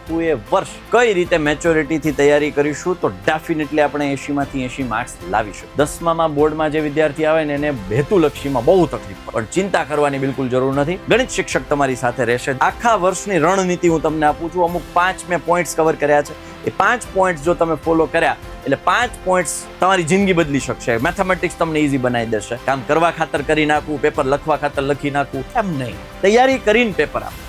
આખું એ વર્ષ કઈ રીતે મેચ્યોરિટીથી તૈયારી કરીશું તો ડેફિનેટલી આપણે 80માંથી 80 માર્ક્સ લાવીશું. 10મામાં બોર્ડમાં જે વિદ્યાર્થી આવે ને એને હેતુલક્ષીમાં બહુ તકલીફ પડે, પણ ચિંતા કરવાની બિલકુલ જરૂર નથી. ગણિત શિક્ષક તમારી સાથે રહેશે. આખા વર્ષની રણનીતિ હું તમને આપું છું. અમુક 5 મેં પોઈન્ટ્સ કવર કર્યા છે. એ 5 પોઈન્ટ્સ જો તમે ફોલો કર્યા એટલે 5 પોઈન્ટ્સ તમારી જિંદગી બદલી શકશે. મેથેમેટિક્સ તમને ઈઝી બનાવી દેશે. કામ કરવા ખાતર કરી નાખવું, પેપર લખવા ખાતર લખી નાખવું, એમ નહીં. તૈયારી કરીને પેપર આપો.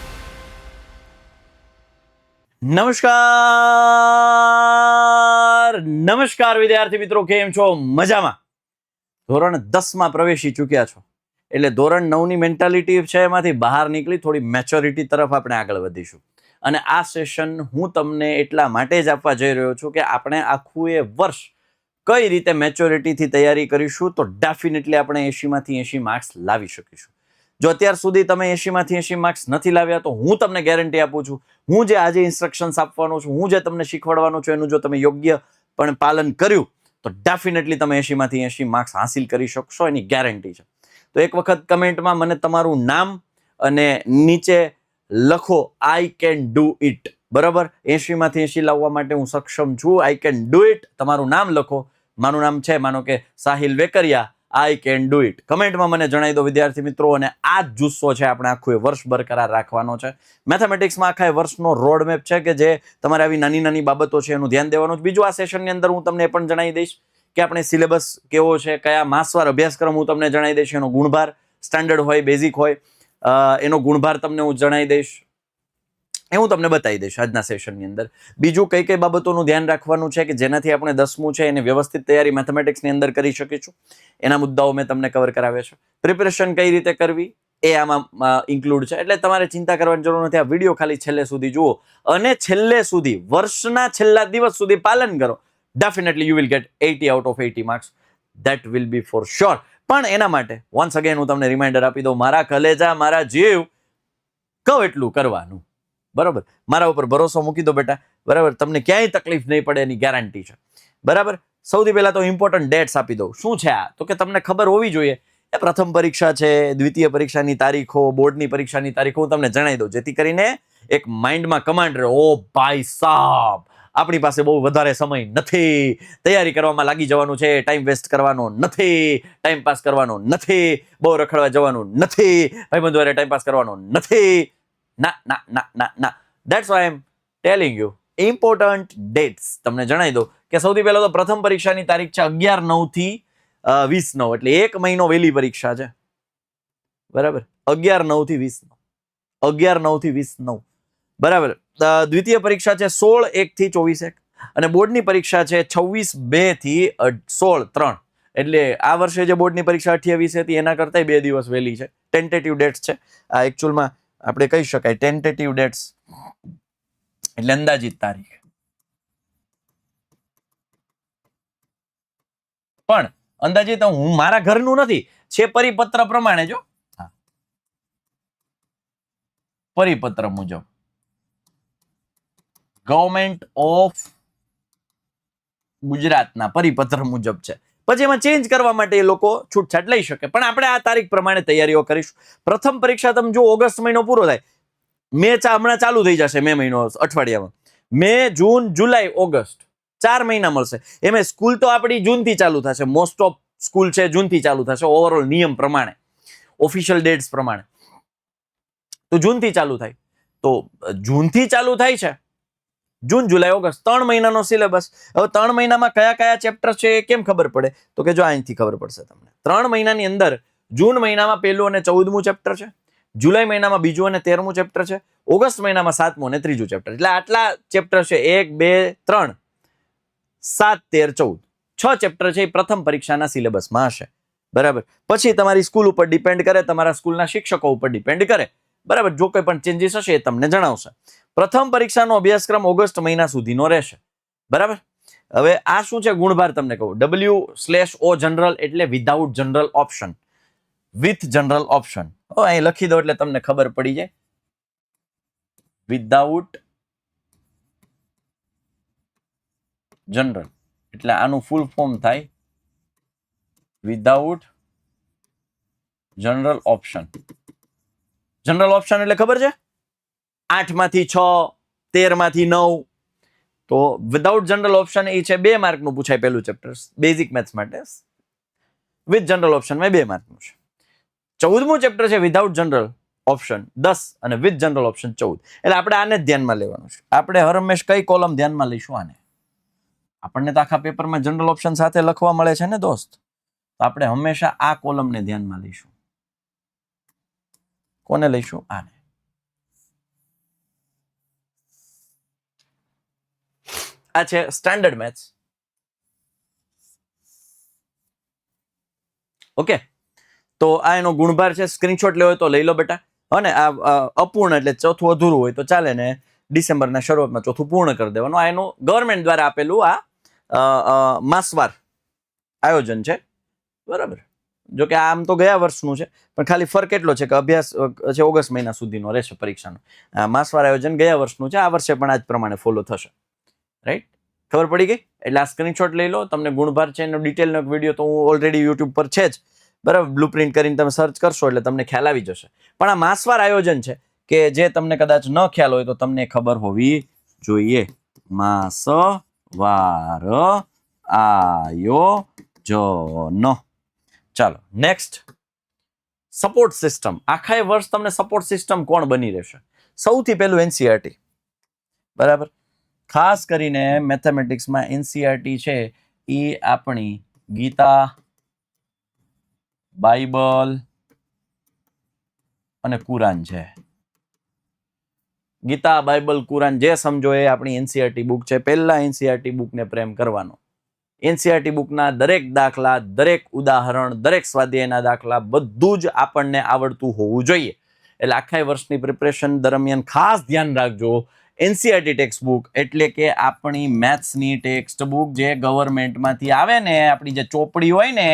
નમસ્કાર વિદ્યાર્થી મિત્રો, કેમ છો? મજામાં? ધોરણ 10માં પ્રવેશી ચૂક્યા છો એટલે ધોરણ 9ની મેન્ટાલિટી છે એમાંથી બહાર નીકળી થોડી મેચ્યોરિટી તરફ આપણે આગળ વધીશું. અને આ સેશન હું તમને એટલા માટે જ આપવા જઈ રહ્યો છું કે આપણે આખું એ વર્ષ કઈ રીતે મેચ્યોરિટીથી તૈયારી કરીશું તો ડેફિનેટલી આપણે 80માંથી 80 માર્ક્સ લાવી શકીશું. જો અત્યાર સુધી તમે 80માંથી 80 માર્ક્સ નથી લાવ્યા તો હું તમને ગેરંટી આપું છું, હું જે આજે ઇન્સ્ટ્રક્શન્સ આપવાનો છું, હું જે તમને શીખવાડવાનો છું, એનું જો તમે યોગ્ય પણ પાલન કર્યું તો ડેફિનેટલી તમે 80માંથી 80 માર્ક્સ હાંસિલ કરી શકશો, એની ગેરંટી છે. તો એક વખત કમેન્ટમાં મને તમારું નામ અને નીચે લખો આઈ કેન ડુ ઇટ. બરાબર? 80માંથી 80 લાવવા માટે હું સક્ષમ છું. I can do it. તમારું નામ લખો. મારું નામ છે માનો કે Sahil Vekariya. I can do it. કમેન્ટમાં મને જણાવી દો વિદ્યાર્થી મિત્રો. અને આ જ જુસ્સો છે આપણે આખું એ વર્ષ બરકરાર રાખવાનો છે. મેથેમેટિક્સમાં આખા વર્ષનો રોડ મેપ છે કે જે તમારે આવી નાની નાની બાબતો છે એનું ધ્યાન દેવાનું છે. બીજું આ સેશનની અંદર હું તમને એ પણ જણાવી દઈશ કે આપણે સિલેબસ કેવો છે, કયા માસવાર અભ્યાસક્રમ હું તમને જણાવી દઈશ, એનો ગુણભાર સ્ટાન્ડર્ડ હોય, બેઝિક હોય, એનો ગુણભાર તમને હું જણાવી દઈશ, એ હું તમને બતાવી દઈશ આજના સેશનની અંદર. બીજું કઈ કઈ બાબતોનું ધ્યાન રાખવાનું છે કે જેનાથી આપણે 10મું છે એને વ્યવસ્થિત તૈયારી મેથેમેટિક્સની અંદર કરી શકીશું, એના મુદ્દાઓ મેં તમને કવર કરાવ્યા છે. પ્રિપેરેશન કઈ રીતે કરવી એ આમાં ઇન્ક્લુડ છે, એટલે તમારે ચિંતા કરવાની જરૂર નથી. આ વિડીયો ખાલી છેલ્લે સુધી જુઓ અને છેલ્લે સુધી, વર્ષના છેલ્લા દિવસ સુધી પાલન કરો. Definitely you will get 80 out of 80 marks. That will be for sure. પણ એના માટે વન્સ અગેન હું તમને રિમાઇન્ડર આપી દઉં, મારા કલેજા, મારા જીવ, કહું એટલું કરવાનું. બરાબર? મારા ઉપર ભરોસો મૂકી દો બેટા. બરાબર? તમને ક્યાંય તકલીફ નહીં પડે એની ગેરંટી છે. બરાબર? સૌથી પહેલા તો ઇમ્પોર્ટન્ટ ડેટ્સ આપી દઉં. શું છે આ? તો કે તમને ખબર હોવી જોઈએ એ પ્રથમ પરીક્ષા છે, દ્વિતીય પરીક્ષાની તારીખો, બોર્ડની પરીક્ષાની તારીખો હું તમને જણાવી દઉં, જેથી કરીને એક માઇન્ડમાં કમાન્ડ રહે. ઓ ભાઈ સાહેબ, આપણી પાસે બહુ વધારે સમય નથી, તૈયારી કરવામાં લાગી જવાનું છે, ટાઈમ વેસ્ટ કરવાનો નથી, ટાઈમ પાસ કરવાનો નથી, બહુ રખડવા જવાનું નથી, ભાઈબંધો હારે ટાઈમ પાસ કરવાનો નથી. ના ના ના ના ના. That's why I M telling you important dates. તમને જણાવી દો કે સૌથી પહેલા તો પ્રથમ પરીક્ષાની તારીખ છે 11/9 થી 20/9, એટલે 1 મહિનો વહેલી પરીક્ષા છે. બરાબર? 11/9 થી 20/9, 11/9 થી 20/9. બરાબર? દ્વિતીય પરીક્ષા છે 16/1 થી 24/1 અને બોર્ડની પરીક્ષા છે 26/2 થી 16/3. એટલે આ વર્ષે જે બોર્ડની પરીક્ષા 28 હતી એના કરતા 2 દિવસ વહેલી છે. ટેન્ટેટિવ ડેટ્સ છે આ. એકચ્યુઅલમાં આપણે કહી શકાય ટેન્ટેટિવ ડેટ્સ એટલે અંદાજિત તારીખ. પણ અંદાજિત હું મારા ઘરનું નથી, છે પરિપત્ર પ્રમાણે. જો પરિપત્ર મુજબ ગવર્મેન્ટ ઓફ ગુજરાતના પરિપત્ર મુજબ છે. પછી એમાં ચેન્જ કરવા માટે એ લોકો છૂટછાટ લઈ શકે, પણ આપણે આ તારીખ પ્રમાણે તૈયારીઓ કરીશું. પ્રથમ પરીક્ષા તમે જો ઓગસ્ટ મહિનો પૂરો થાય, મે હમણાં ચાલુ થઈ જશે, મે મહિનો અઠવાડિયામાં, મે, જૂન, જુલાઈ, ઓગસ્ટ 4 મહિના મળશે. એમાં સ્કૂલ તો આપણી જૂનથી ચાલુ થશે, મોસ્ટ ઓફ સ્કૂલ છે જૂનથી ચાલુ થશે, ઓવરઓલ નિયમ પ્રમાણે, ઓફિશિયલ ડેટ્સ પ્રમાણે તો જૂનથી ચાલુ થાય. તો જૂનથી ચાલુ થાય છે, જૂન, જુલાઈ, ઓગસ્ટ 3 મહિનાનો સિલેબસ. હવે 3 મહિનામાં કયા કયા ચેપ્ટર છે એ કેમ ખબર પડે? તો કે જો અહીંથી ખબર પડશે તમને. 3 મહિનાની અંદર જૂન મહિનામાં 1લું અને 14મું ચેપ્ટર છે, જુલાઈ મહિનામાં 2જું અને 13મું ચેપ્ટર છે, ઓગસ્ટ મહિનામાં 7મું અને 3જું ચેપ્ટર. એટલે આટલા ચેપ્ટર છે, 1, 2, 3, 7, 13, 14, 6 ચેપ્ટર છે એ પ્રથમ પરીક્ષાના સિલેબસમાં હશે. બરાબર? પછી તમારી સ્કૂલ ઉપર ડિપેન્ડ કરે, તમારા સ્કૂલના શિક્ષકો ઉપર ડિપેન્ડ કરે. બરાબર? જો કોઈ પણ ચેન્જીસ હશે એ તમને જણાવશે. પ્રથમ પરીક્ષાનો અભ્યાસક્રમ ઓગસ્ટ મહિના સુધીનો રહેશે. બરાબર? હવે આ શું છે ગુણભાર તમને કહું. W/O જનરલ એટલે without general option, with general option. અહીં લખી દો એટલે તમને ખબર પડી જાય. વિધાઉટ જનરલ એટલે આનું ફૂલ ફોર્મ થાય without general option. General option એટલે ખબર છે? 8માંથી 6, 13 માંથી 9. તો વિધાઉટ જનરલ ઓપ્શન એ છે 2 માર્કનું પૂછાય પહેલું ચેપ્ટર બેઝિક મેથ્સ માટે. વિથ જનરલ ઓપ્શનમાં 2 માર્કનું છે. 14મું ચેપ્ટર છે વિધાઉટ જનરલ ઓપ્શન 10 અને વિથ જનરલ ઓપ્શન 14. એટલે આપણે આને જ ધ્યાનમાં લેવાનું છે. આપણે હર હંમેશ કઈ કોલમ ધ્યાનમાં લઈશું? આને. આપણને તો આખા પેપરમાં જનરલ ઓપ્શન સાથે લખવા મળે છે ને દોસ્ત. તો આપણે હંમેશા આ કોલમને ધ્યાનમાં લઈશું. કોને લઈશું? આને. આ છે સ્ટાન્ડર્ડ મેથ્સ. ઓકે, તો આ એનો ગુણભાર છે. સ્ક્રીનશોટ લેવો હોય તો લઈ લો બેટા. અને આ અપૂર્ણ એટલે ચોથું અધૂરું હોય તો ચાલે ને ડિસેમ્બરના શરૂઆતમાં ચોથું પૂર્ણ કરી દેવાનું. આ એનું ગવર્મેન્ટ દ્વારા આપેલું આ માસવાર આયોજન છે, બરાબર. જો કે આમ તો ગયા વર્ષનું છે, પણ ખાલી ફરક એટલો છે કે અભ્યાસ છે ઓગસ્ટ મહિના સુધીનો રહેશે પરીક્ષાનો. માસવાર આયોજન ગયા વર્ષનું છે, આ વર્ષે પણ આ જ પ્રમાણે ફોલો થશે. રાઈટ, ખબર પડી ગઈ? એટલે આ સ્ક્રીનશોટ લઈ લો. તમને ગુણભાર છે એનો ડિટેલનો વિડીયો તો હું ઓલરેડી યુટ્યુબ પર છે જ, બરાબર. બ્લુ પ્રિન્ટ કરીને તમે સર્ચ કરશો એટલે તમને ખ્યાલ આવી જશે. પણ આ માસવાર આયોજન છે કે જે તમને કદાચ ન ખ્યાલ હોય તો તમને ખબર હોવી જોઈએ. માસવાર આયોજન. ચાલો નેક્સ્ટ, સપોર્ટ સિસ્ટમ. આખા વર્ષ તમને સપોર્ટ સિસ્ટમ કોણ બની રહેશે? સૌથી પહેલું એનસીઈઆરટી, બરાબર. ખાસ કરીને મેથેમેટિક્સમાં એનસીઈઆરટી છે એ આપણી ગીતા, બાઇબલ અને કુરાન છે. ગીતા, બાઇબલ, કુરાન જે સમજો એ આપણી એનસીઈઆરટી બુક છે. પહેલા એનસીઈઆરટી બુકને પ્રેમ કરવાનો. એનસીઈઆરટી બુકના દરેક દાખલા, દરેક ઉદાહરણ, દરેક સ્વાધ્યાયના દાખલા બધું જ આપણને આવડતું હોવું જોઈએ. એટલે આખા વર્ષની પ્રિપરેશન દરમિયાન ખાસ ધ્યાન રાખજો. એનસીઈઆરટી ટેક્સ્ટ બુક એટલે કે આપણી મેથ્સની ટેક્સ્ટ બુક જે ગવર્મેન્ટમાંથી આવે ને, આપણી જે ચોપડી હોય ને,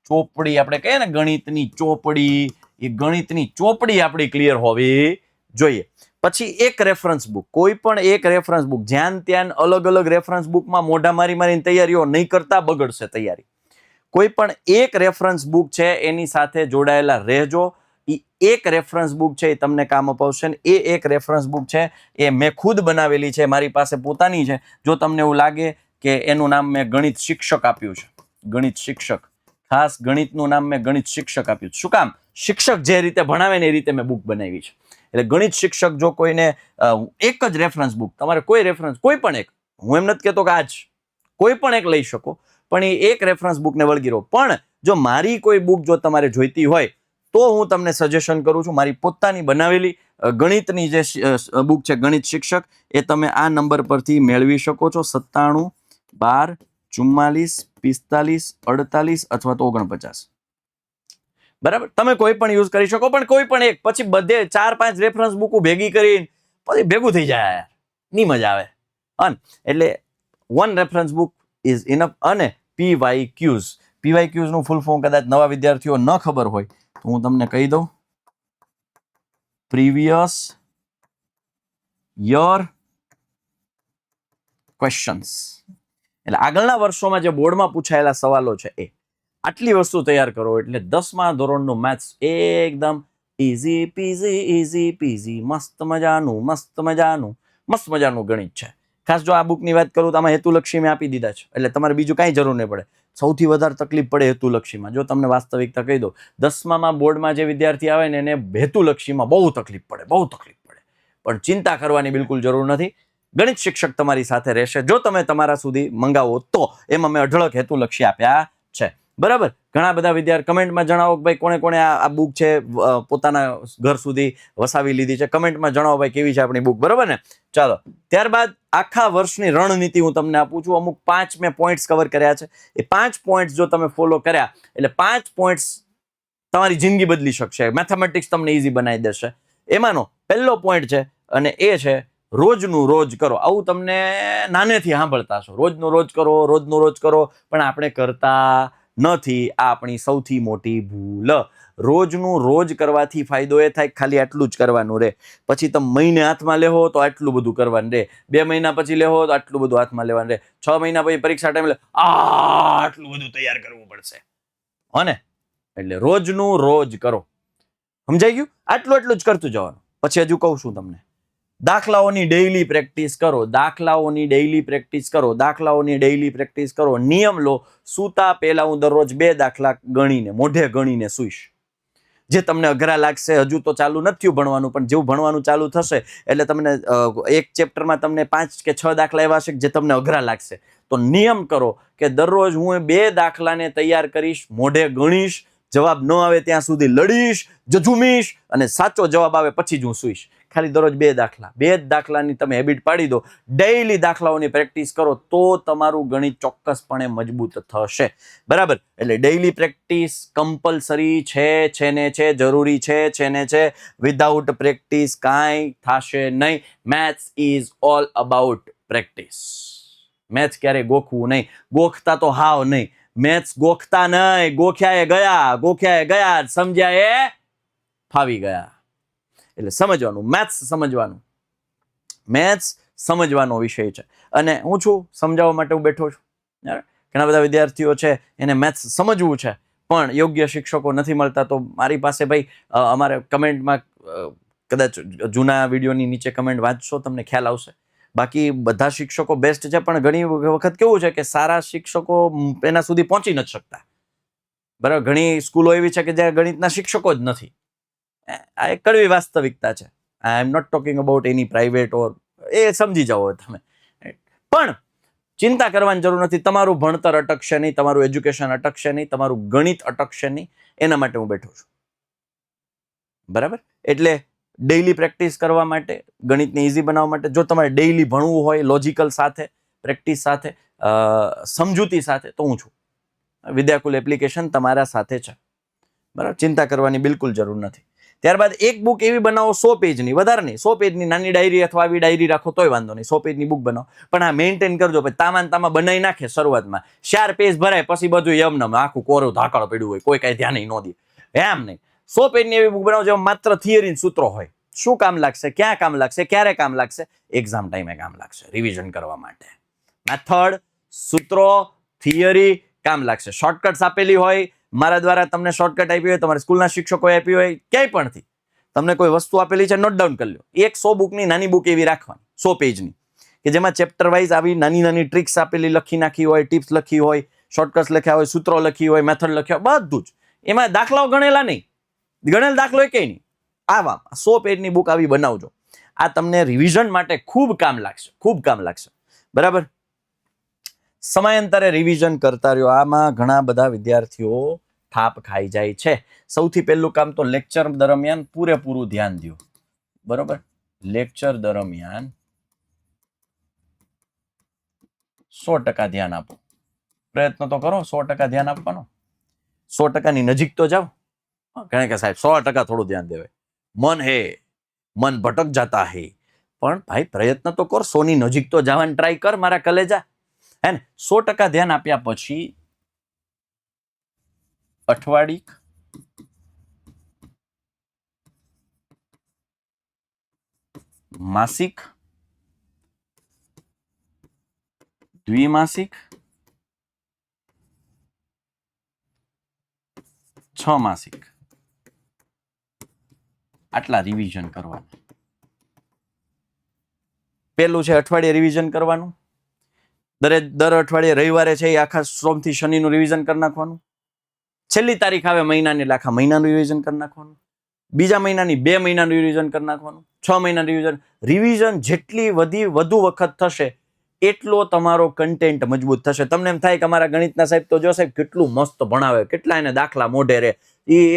ચોપડી આપણે કહીએ ને ગણિતની ચોપડી, એ ગણિતની ચોપડી આપણી ક્લિયર હોવી જોઈએ. પછી એક રેફરન્સ બુક, કોઈ પણ એક રેફરન્સ બુક. જ્યાં ત્યાં અલગ અલગ રેફરન્સ બુકમાં મોઢા મારીને તૈયારીઓ નહીં કરતા, બગડશે તૈયારી. કોઈ પણ એક રેફરન્સ બુક છે એની સાથે જોડાયેલા રહેજો. એ એક રેફરન્સ બુક છે એ તમને કામ અપાવશે. એ એક રેફરન્સ બુક છે એ મેં ખુદ બનાવેલી છે, મારી પાસે પોતાની છે. જો તમને એવું લાગે કે એનું નામ મેં ગણિત શિક્ષક આપ્યું છે, ગણિત શિક્ષક, ખાસ ગણિતનું નામ મેં ગણિત શિક્ષક આપ્યું. શું કામ? શિક્ષક જે રીતે ભણાવે ને એ રીતે મેં બુક બનાવી છે. એટલે ગણિત શિક્ષક જો કોઈને એક જ રેફરન્સ બુક, તમારે કોઈ રેફરન્સ, કોઈ પણ એક, હું એમ નથી કહેતો કે આજ કોઈ પણ એક લઈ શકો, પણ એ એક રેફરન્સ બુકને વળગી રહો. પણ જો મારી કોઈ બુક જો તમારે જોઈતી હોય તો હું તમને સજેશન કરું છું, મારી પોતાની બનાવેલી ગણિતની જે બુક છે ગણિત શિક્ષક, એ તમે આ નંબર પરથી મેળવી શકો છો. 97 12 44 45 48 અથવા તો 49. બરાબર, તમે કોઈ પણ યુઝ કરી શકો, પણ કોઈ પણ એક. પછી બધે 4-5 રેફરન્સ બુકો ભેગી કરીને પછી ભેગું થઈ જાય યાર, ની મજા આવે. એટલે one reference book is enough. અને પીવાયક્યુઝ, પીવાયક્યુઝ નું ફૂલ ફોર્મ કદાચ નવા વિદ્યાર્થીઓ ન ખબર હોય તો હું તમને કહી દઉં. Previous year questions. એટલે આગળના વર્ષોમાં જે બોર્ડમાં પૂછાયેલા સવાલો છે એ. આટલી વસ્તુ તૈયાર કરો એટલે 10મા ધોરણનું મેથ્સ એકદમ ઇઝી પીઝી, મસ્ત મજાનું ગણિત છે. ખાસ જો આ બુકની વાત કરું તો આમાં હેતુલક્ષી મેં આપી દીધા છે, એટલે તમારે બીજું કાંઈ જરૂર નહીં પડે. સૌથી વધારે તકલીફ પડે હેતુલક્ષીમાં. જો તમને વાસ્તવિકતા કહી દો, 10મામાં બોર્ડમાં જે વિદ્યાર્થી આવે ને એને હેતુલક્ષીમાં બહુ તકલીફ પડે. પણ ચિંતા કરવાની બિલકુલ જરૂર નથી. ગણિત શિક્ષક તમારી સાથે રહેશે જો તમે તમારા સુધી મંગાવો તો. એમાં મેં અઢળક હેતુલક્ષી આપ્યા છે, બરાબર. ઘણા બધા વિદ્યાર્થી કમેન્ટમાં જણાવો કે ભાઈ કોણે કોણે આ બુક છે પોતાના ઘર સુધી વસાવી લીધી છે. કમેન્ટમાં જણાવો ભાઈ કેવી છે આપણી બુક, બરાબર ને. ચાલો, ત્યારબાદ આખા વર્ષની રણનીતિ હું તમને આપું છું. અમુક 5 મેં પોઈન્ટ્સ કવર કર્યા છે. એ 5 પોઈન્ટ્સ જો તમે ફોલો કર્યા એટલે 5 પોઈન્ટ્સ તમારી જિંદગી બદલી શકશે. મેથેમેટિક્સ તમને ઈઝી બનાવી દેશે. એમાંનો પહેલો પોઈન્ટ છે અને એ છે રોજનું રોજ કરો. આવું તમને નાનેથી સાંભળતા હશો, રોજનું રોજ કરો, પણ આપણે કરતા નથી. આ આપણી સૌથી મોટી ભૂલ. રોજનું રોજ કરવાથી ફાયદો એ થાય ખાલી આટલું જ કરવાનું રહે. પછી તમે મહિને હાથમાં લેવો તો આટલું બધું કરવાનું રહે. 2 મહિના પછી લેવો તો આટલું બધું હાથમાં લેવાનું રહે. 6 મહિના પછી પરીક્ષા ટાઈમે આટલું બધું તૈયાર કરવું પડશે. અને એટલે રોજનું રોજ કરો. સમજાઈ ગયું? આટલું જ કરતું જવાનું. પછી હજુ કહું છું તમને. દાખલાઓની ડેઈલી પ્રેક્ટિસ કરો, દાખલાઓની ડેઈલી પ્રેક્ટિસ કરો, દાખલાઓની ડેઈલી પ્રેક્ટિસ કરો. નિયમ લો, સૂતા પહેલા હું દરરોજ 2 દાખલા ગણીને મોઢે ગણીને સૂઈશ. જે તમને અઘરા લાગશે, હજુ તો ચાલુ નથી થયું ભણવાનું, પણ જેવું ભણવાનું ચાલુ થશે એટલે તમને એક ચેપ્ટરમાં તમને 5 કે 6 દાખલા એવા હશે જે તમને અઘરા લાગશે. તો નિયમ કરો કે દરરોજ હું 2 દાખલાને તૈયાર કરીશ, મોઢે ગણીશ, જવાબ ન આવે ત્યાં સુધી લડીશ, જજુમીશ, અને સાચો જવાબ આવે પછી જ હું સૂઈશ. ખાલી દરરોજ 2 દાખલા, 2 દાખલાની તમે હેબિટ પાડી દો. ડેઈલી દાખલાઓની પ્રેક્ટિસ કરો તો તમારું ગણિત ચોક્કસપણે મજબૂત થશે. બરાબર? એટલે ડેઈલી પ્રેક્ટિસ કમ્પલસરી છે ને છે, જરૂરી છે ને છે. વિધાઉટ પ્રેક્ટિસ કાંઈ થશે નહીં. Maths is all about practice. Maths ક્યારે ગોખવું નહીં, ગોખતા તો હાવ નહીં. મેથ્સ ગોખતા નહીં, ગોખ્યાએ ગયા, સમજ્યા એ ફાવી ગયા. એટલે સમજવાનું, મેથ્સ સમજવાનું, મેથ્સ સમજવાનો વિષય છે. અને હું છું સમજાવવા માટે હું બેઠો છું. ઘણા બધા વિદ્યાર્થીઓ છે એને મેથ્સ સમજવું છે પણ યોગ્ય શિક્ષકો નથી મળતા. તો મારી પાસે ભાઈ અમારે કમેન્ટમાં કદાચ જૂના વિડીયોની નીચે કમેન્ટ વાંચશો, તમને ખ્યાલ આવશે. બાકી બધા શિક્ષકો બેસ્ટ છે, પણ ઘણી વખત કેવું છે કે સારા શિક્ષકો એના સુધી પહોંચી નથી શકતા. બરાબર? ઘણી સ્કૂલો એવી છે કે જ્યાં ગણિતના શિક્ષકો જ નથી. આ એક કડવી વાસ્તવિકતા છે. I am not talking about any private or, એ સમજી જાઓ તમે. પણ ચિંતા કરવાની જરૂર નથી. તમારું ભણતર અટકશે નહીં, તમારું એજ્યુકેશન અટકશે નહીં, તમારું ગણિત અટકશે નહીં. એના માટે હું બેઠો છું. બરાબર? એટલે ડેઈલી પ્રેક્ટિસ કરવા માટે, ગણિતને ઇઝી બનાવવા માટે, જો તમારે ડેઈલી ભણવું હોય લોજિકલ સાથે, પ્રેક્ટિસ સાથે, સમજૂતી સાથે, તો હું છું. વિદ્યાકુલ એપ્લિકેશન તમારા સાથે છે. બરાબર? ચિંતા કરવાની બિલકુલ જરૂર નથી. ત્યારબાદ એક બુક એવી બનાવો 100 પેજની, વધારે નહીં, 100 પેજની નાની ડાયરી અથવા આવી ડાયરી રાખો તોય વાંધો નહીં. 100 પેજની બુક બનાવો, પણ આ મેન્ટેન કરજો. પછી તામાં બનાવી નાખે શરૂઆતમાં, 4 પેજ ભરાય, પછી બધું એમને આખું કોરું ધાકળ પડ્યું હોય, કોઈ કઈ ધ્યાન ન દે. એમ નહીં. 100 પેજની એવી બુક બનાવો જેમાં માત્ર થિયરી સૂત્રો હોય. શું કામ લાગશે, ક્યાં કામ લાગશે, ક્યારે કામ લાગશે? એક્ઝામ ટાઈમે કામ લાગશે, રિવિઝન કરવા માટે. મેથડ, સૂત્રો, થિયરી કામ લાગશે. શોર્ટકટ્સ આપેલી હોય, મારા દ્વારા તમને શોર્ટકટ આપી હોય, તમારા સ્કૂલના શિક્ષકોએ આપી હોય, ક્યાંય પણથી તમને કોઈ વસ્તુ આપેલી છે, નોટ ડાઉન કરી લો. એક 100 બુકની નાની બુક એવી રાખવાની, 100 પેજની, કે જેમાં ચેપ્ટર વાઇઝ આવી નાની નાની ટ્રિક્સ આપેલી લખી નાખી હોય, ટિપ્સ લખી હોય, શોર્ટકટ્સ લખ્યા હોય, સૂત્રો લખી હોય, મેથડ લખ્યા હોય, બધું જ. એમાં દાખલાઓ ગણેલા નહીં, ગણેલ દાખલો એ કઈ નહીં. આવા 100 પેજની બુક આવી બનાવજો. આ તમને રિવિઝન માટે ખૂબ કામ લાગશે, ખૂબ કામ લાગશે. બરાબર? સમયાંતરે રિવિઝન કરતા રહ્યો. આમાં ઘણા બધા વિદ્યાર્થીઓ થાપ ખાઈ જાય છે. સૌથી પહેલું કામ તો લેક્ચર દરમિયાન પૂરેપૂરું ધ્યાન દો. બરોબર? લેક્ચર દરમિયાન 100% ધ્યાન આપો. પ્રયત્ન તો કરો 100% ધ્યાન આપવાનો. 100%ની નજીક તો જાઓ. કારણ કે સાહેબ 100% થોડું ધ્યાન દેવાય. મન હે, મન ભટક જાતા હે, પણ ભાઈ પ્રયત્ન તો કર, 100ની નજીક તો જવાની ટ્રાય કર મારા કલેજા. હે ને? 100% ધ્યાન આપ્યા પછી અઠવાડિક, માસિક, દ્વિમાસિક, 6 માસિક, આટલા રિવિઝન કરવાના. પેલું છે અઠવાડિયે રિવિઝન કરવાનું. દર અઠવાડિયે રવિવારે છે એ આખા સોમથી શનિનું રિવિઝન કરી નાખવાનું. છેલ્લી તારીખ આવે મહિનાની એટલે આખા મહિનાનું રિવિઝન કરી નાખવાનું. બીજા મહિનાની 2 મહિનાનું રિવિઝન કરી નાખવાનું. 6 મહિનાનું રિવિઝન જેટલી વધુ વખત થશે એટલો તમારો કન્ટેન્ટ મજબૂત થશે. તમને એમ થાય કે અમારા ગણિતના સાહેબ તો જો સાહેબ કેટલું મસ્ત ભણાવે, કેટલા એને દાખલા મોઢે રે,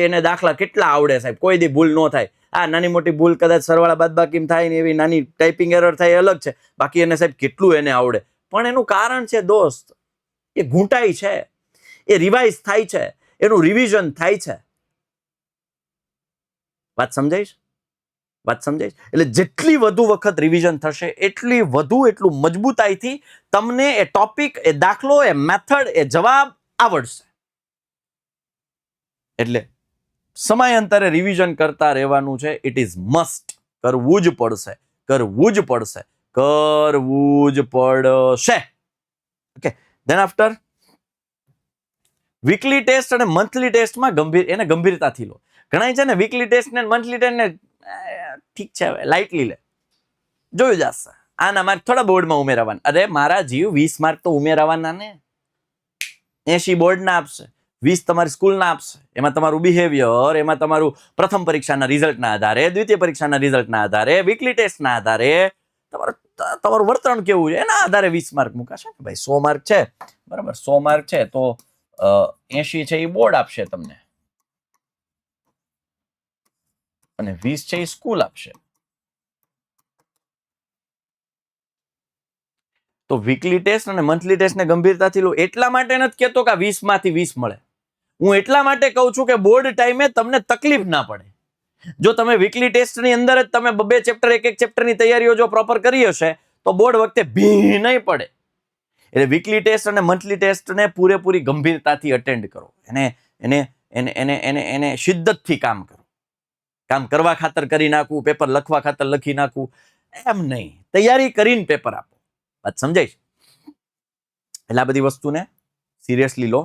એને દાખલા કેટલા આવડે સાહેબ, કોઈ દી ભૂલ ન થાય. આ નાની મોટી ભૂલ કદાચ સરવાળા બાદબાકીમાં થાય ને એવી નાની ટાઈપિંગ એરર થાય અલગ છે, બાકી એને સાહેબ કેટલું એને આવડે. પણ એનું કારણ છે દોસ્ત, એ ઘૂંટાય છે, એ રિવાઇઝ થાય છે, એનું રિવિઝન થાય છે. વાત સમજાય છે? વાત સમજાય છે? એટલે જેટલી વધુ વખત રિવિઝન થશે એટલું મજબૂતાઈથી તમને એ ટોપિક, એ દાખલો, એ મેથડ, એ જવાબ આવડશે. એટલે સમયાંતરે રિવિઝન કરતા રહેવાનું છે. It is must. કરવું જ પડશે, કરવું જ પડશે, કરવું જ પડશે. Okay. Then after weekly test અને મંથલી ટેસ્ટમાં ગંભીરતાથી લો. ઘણા છે ને વીકલી ટેસ્ટ ને મંથલી ટેસ્ટ ને ઠીક છે, લાઇટલી લે. જોયું જશે. આના માર્ક થોડા બોર્ડમાં ઉમેરવાના. અરે મારા જીવ 20 માર્ક તો ઉમેરવાના ને. 80 બોર્ડના આપશે, 20 તમારી સ્કૂલના આપશે. એમાં તમારું બિહેવિયર, એમાં તમારું પ્રથમ પરીક્ષાના રિઝલ્ટના આધારે, દ્વિતીય પરીક્ષાના રિઝલ્ટના આધારે, વીકલી ટેસ્ટના આધારે તમારું વર્તન કેવું છે એના આધારે 20 માર્ક મુકાશે ને ભાઈ. 100 માર્ક છે, બરાબર, 100 માર્ક છે તો 80 છે એ બોર્ડ આપશે તમને, અને 20 છે એ સ્કૂલ આપશે. તો વીકલી ટેસ્ટ અને મંથલી ટેસ્ટને ગંભીરતાથી લો. એટલા માટે નથી કહેતો કે 20 માંથી 20 મળે. હું એટલા માટે કહું છું કે બોર્ડ ટાઈમે તમને તકલીફ ના પડે. જો તમે વીકલી ટેસ્ટની અંદર જ તમે બે ચેપ્ટર, એક ચેપ્ટરની તૈયારીઓ જો પ્રોપર કરી હશે તો બોર્ડ વખતે ભી નહીં પડે. એટલે વીકલી ટેસ્ટ અને મંથલી ટેસ્ટને પૂરેપૂરી ગંભીરતાથી અટેન્ડ કરો. એને શિદ્દતથી કામ કરો. કામ કરવા ખાતર કરી નાખવું, પેપર લખવા ખાતર લખી નાખવું, એમ નહીં. તૈયારી કરીને પેપર આપો. વાત સમજાય છે? એટલે આ બધી વસ્તુને સિરિયસલી લો,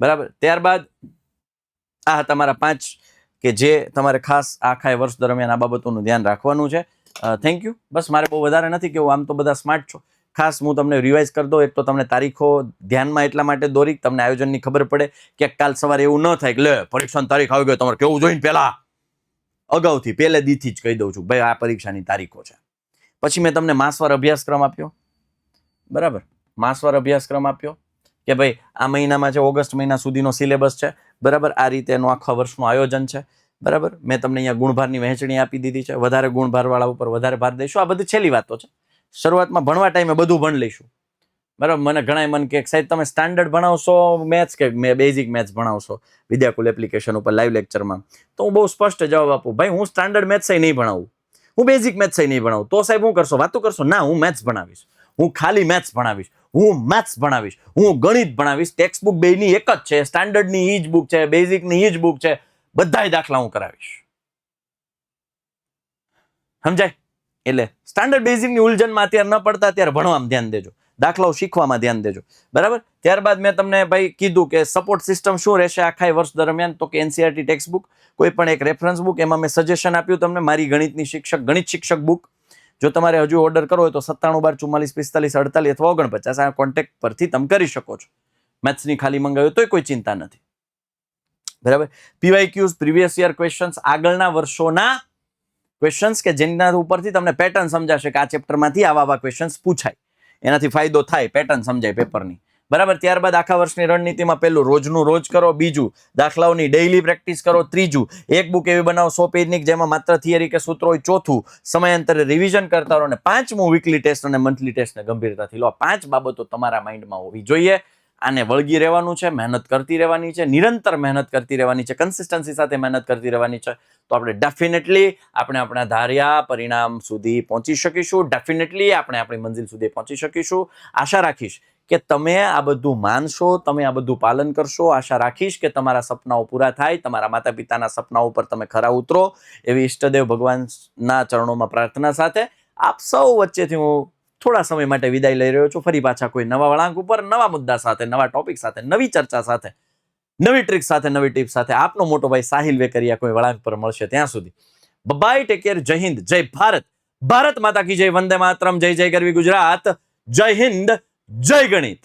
બરાબર. ત્યારબાદ આ તમારા 5 કે જે તમારે ખાસ આખા વર્ષ દરમિયાન આ બાબતોનું ધ્યાન રાખવાનું છે. Thank you. બસ મારે બહુ વધારે નથી કેવું, આમ તો બધા સ્માર્ટ છો. ખાસ હું તમને રિવાઇઝ કરી દઉં. એક તો તમને તારીખો ધ્યાનમાં એટલા માટે દોરી, તમને આયોજનની ખબર પડે કે કાલ સવારે એવું ન થાય કે લે પરીક્ષાની તારીખ આવી ગઈ, તમારે કેવું જોઈને પહેલા અગાઉથી પહેલે દીથી જ કહી દઉં છું ભાઈ આ પરીક્ષાની તારીખો છે. પછી મેં તમને માસવાર અભ્યાસક્રમ આપ્યો, બરાબર. માસવાર અભ્યાસક્રમ આપ્યો કે ભાઈ આ મહિનામાં છે, ઓગસ્ટ મહિના સુધીનો સિલેબસ છે, બરાબર. આ રીતે એનું આખા વર્ષનું આયોજન છે, બરાબર. મેં તમને અહીંયા ગુણભારની વહેંચણી આપી દીધી છે. વધારે ગુણભારવાળા ઉપર વધારે ભાર દઈશું. આ બધી છેલ્લી વાતો છે. શરૂઆતમાં ભણવા ટાઈમે બધું ભણી લઈશું, બરાબર. મને ઘણા મન કે સાહેબ તમે સ્ટાન્ડર્ડ ભણાવશો મેથ્સ કે બેઝિક મેથ્સ ભણાવશો વિદ્યાકુલ એપ્લિકેશન ઉપર લાઈવ લેક્ચરમાં, તો હું બહુ સ્પષ્ટ જવાબ આપું, ભાઈ હું સ્ટાન્ડર્ડ મેથ્સ નહીં ભણાવું, હું બેઝિક મેથ્સ નહીં ભણાવું. તો સાહેબ હું કરશો, વાતો કરશો? ના, હું મેથ્સ ભણાવીશ, હું ખાલી મેથ્સ ભણાવીશ, હું મેથ્સ ભણાવીશ, હું ગણિત ભણાવીશ. ટેક્સ્ટ બુક બેયની એક જ છે, સ્ટાન્ડર્ડની ઈ જ બુક છે, બેઝિકની ઈ જ બુક છે, બધાય દાખલા હું કરાવીશ. સમજાય? એટલે સ્ટાન્ડર્ડ બેઝિકની ઉલઝનમાં અત્યારે ન પડતા ત્યારે ભણવામાં ધ્યાન દેજો, દાખલાઓ શીખવામાં ધ્યાન દેજો, બરાબર. ત્યારબાદ મેં તમને ભાઈ કીધું કે સપોર્ટ સિસ્ટમ શું રહેશે આખા વર્ષ દરમિયાન, તો કે એનસીઈઆરટી ટેક્સ્ટ બુક, કોઈ પણ એક રેફરન્સ બુક. એમાં મેં સજેશન આપ્યું તમને મારી ગણિત શિક્ષક બુક. જો તમારે હજુ ઓર્ડર કરવો હોય તો 97 12 44 45 48 અથવા 49 આ કોન્ટેક્ટ પરથી તમે કરી શકો છો. મેથ્સની ખાલી મંગાવ્યું તોય કોઈ ચિંતા નથી, બરાબર. પીવાયક્યુઝ, પ્રીવિયસ યર ક્વેશ્ચન્સ, આગળના વર્ષોના ક્વેશ્ચન્સ કે જેના ઉપરથી તમને પેટર્ન સમજાશે કે આ ચેપ્ટરમાંથી આવા ક્વેશ્ચન્સ પૂછાય, એનાથી ફાયદો થાય, પેટર્ન સમજાય પેપરની, બરાબર. ત્યારબાદ આખા વર્ષની રણનીતિમાં પહેલું રોજનું રોજ કરો, બીજું દાખલાઓની ડેઇલી પ્રેક્ટિસ કરો, ત્રીજું એક બુક એવી બનાવો 100 પેજની જેમાં માત્ર થિયરી કે સૂત્રો હોય, ચોથું સમયાંતરે રિવિઝન કરતા રહો, અને પાંચમું વીકલી ટેસ્ટ અને મંથલી ટેસ્ટને ગંભીરતાથી લો. 5 બાબતો તમારા માઇન્ડમાં હોવી જોઈએ. આને વળગી રહેવાનું છે, મહેનત કરતી રહેવાની છે, નિરંતર મહેનત કરતી રહેવાની છે, કન્સિસ્ટન્સી સાથે મહેનત કરતી રહેવાની છે. તો આપણે ડેફિનેટલી આપણા ધાર્યા પરિણામ સુધી પહોંચી શકીશું. ડેફિનેટલી આપણે આપણી મંજિલ સુધી પહોંચી શકીશું. આશા રાખીશ કે તમે આ બધું માનશો, તમે આ બધું પાલન કરશો. આશા રાખીશ કે તમારા સપનાઓ પૂરા થાય, તમારા માતા પિતાના સપનાઓ પર તમે ખરા ઉતરો, એવી ઈષ્ટદેવ ભગવાનના ચરણોમાં પ્રાર્થના સાથે આપ સૌ વચ્ચેથી હું થોડા સમય માટે વિદાય લઈ રહ્યો છું. ફરી પાછા કોઈ નવા વળાંક ઉપર, નવા મુદ્દા સાથે, નવા ટોપિક સાથે, નવી ચર્ચા સાથે, નવી ટ્રીક સાથે, નવી ટિપ્સ સાથે આપનો મોટો ભાઈ સાહિલ વેકરિયા કોઈ વળાંક પર મળશે. ત્યાં સુધી બાય, ટેક કેર, જય હિન્દ, જય ભારત, ભારત માતા કી જય, વંદે માતરમ, જય જય ગરવી ગુજરાત, જય હિન્દ, જય ગણિત.